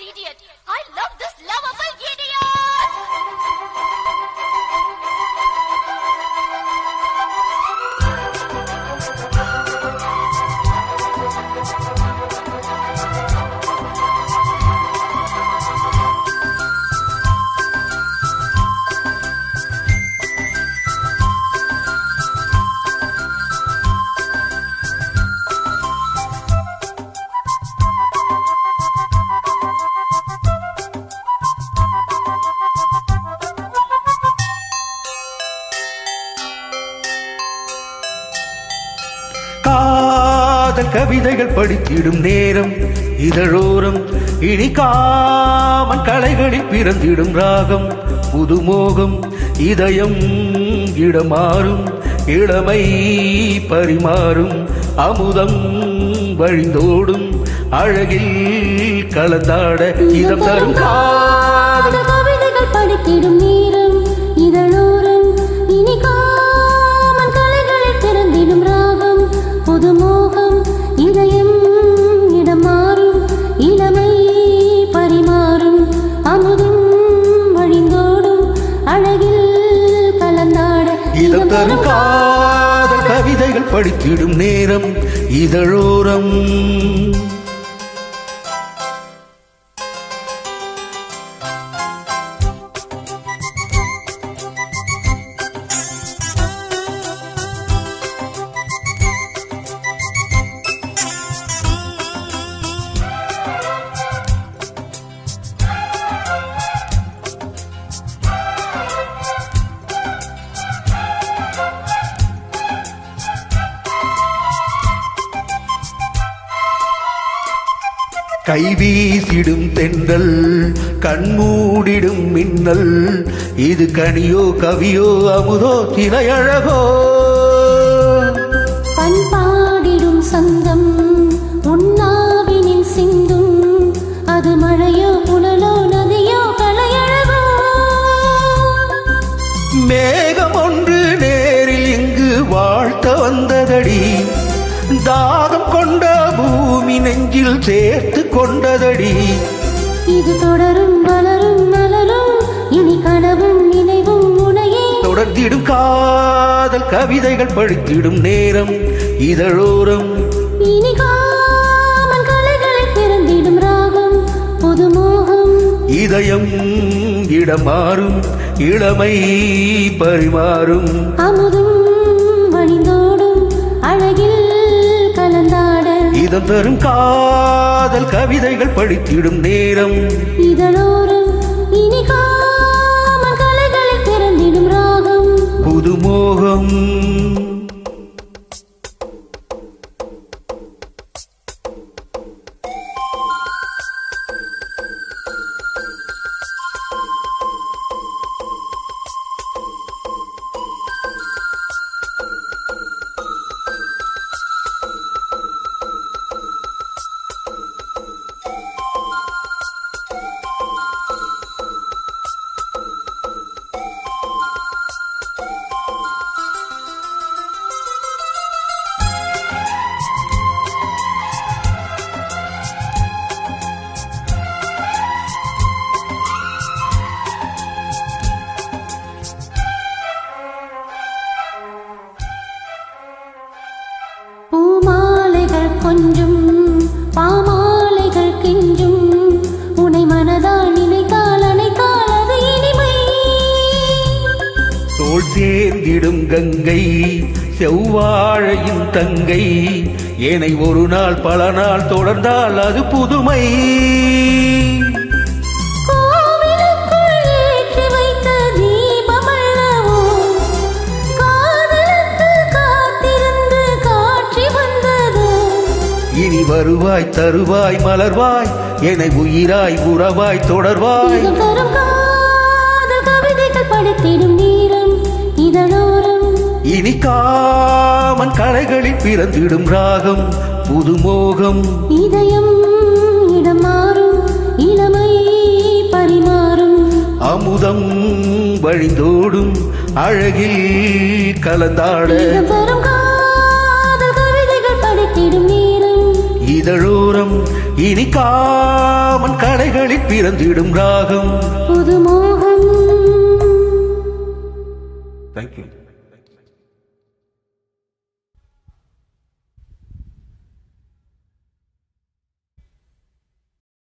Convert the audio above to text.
idiot. I love this lovable idiot. காதல் கவிதைகள் படித்திடும் நேரம் இதழோரம் இனிக்காமன் கலைகளில் பிறந்திடும் ராகம் புதுமோகம் இதயம் இடமாறும் இளமை பரிமாறும் அமுதம் வழிந்தோடும் அழகில் கலந்தாட இதம் தரும் காதல் கவிதைகள் படித்திடும் நேரம் இதழோரம் இனிக்காமன் கலைகளில் பிறந்திடும் ராகம் புதுமோகம் இதயம் இடமாறும் இளமை பரிமாறும் அமுதம் வழிந்தோடும் அழகில் கலந்தாட இதம் தரும் காதல் கவிதைகள் படித்திடும் நேரம் இதழோரம் கைவீசிடும் தென்றல் கண்மூடிடும் மின்னல் இது கனியோ கவியோ அமுதோ திரையழகோ பண்பாடிடும் சங்கம் உண்ணாவினில் சிந்தும் அது மழையோ புனலோ நதியோ கலையழகோ மேகம் ஒன்று நேரில் இங்கு வாழ்த்த வந்ததடி தாகம் கொண்ட பூமி நெஞ்சில் சேர்த்து கொண்டதடி இது தொடரும் வளரும் மலரும் இனி கனவும் நினைவும் உனையே தொடர்ந்திடும் காதல் கவிதைகள் படித்திடும் நேரம் இதழோரம் இனி காமன் கலைகளில் பிறந்திடும் ராகம் புதுமோகம் இதயம் இடமாறும் இளமை பரிமாறும் அமுதும் வழிந்தோடும் அழகில் கலந்தாட இதம் தரும் காதல் கவிதைகள் படித்திடும் நேரம் இதழோரம் இனி காமன் கலைகளில் பிறந்திடும் ராகம் புதுமோகம் பூமாலைகள் கொஞ்சும் பாமாலைகள் கெஞ்சும் உனை மனதால் நினைத்தால் அணைத்தால் அது இனிமை தோள் சேர்ந்திடும் கங்கை செவ்வாழையின் தங்கை ஏனை ஒரு நாள் பல நாள் தொடர்ந்தால் அது புதுமை கோவிலுக்குள் ஏற்றி வைத்த தீபமல்லவோ காதலுக்கு காத்திருந்து காட்சி வந்தது இனி வருவாய் தருவாய் மலர்வாய் என்னை உயிராய் உறவாய் தொடர்வாய் இதம் தரும் காதல் கவிதைகள் படித்திடும் நேரம் இதழோரம் இனிக்காமன் கலைகளில் பிறந்திடும் ராகம் புதுமோகம் இதயம் இடமாறும் இளமை பரிமாறும் அமுதம் வழிந்தோடும் அழகில் கலந்தாட இதம் தரும் காதல் கவிதைகள் படித்திடும் நேரம் இதழோரம் இனி காமன் கலைகளில் பிறந்திடும் ராகம் புது மோகம். தேங்க்யூ.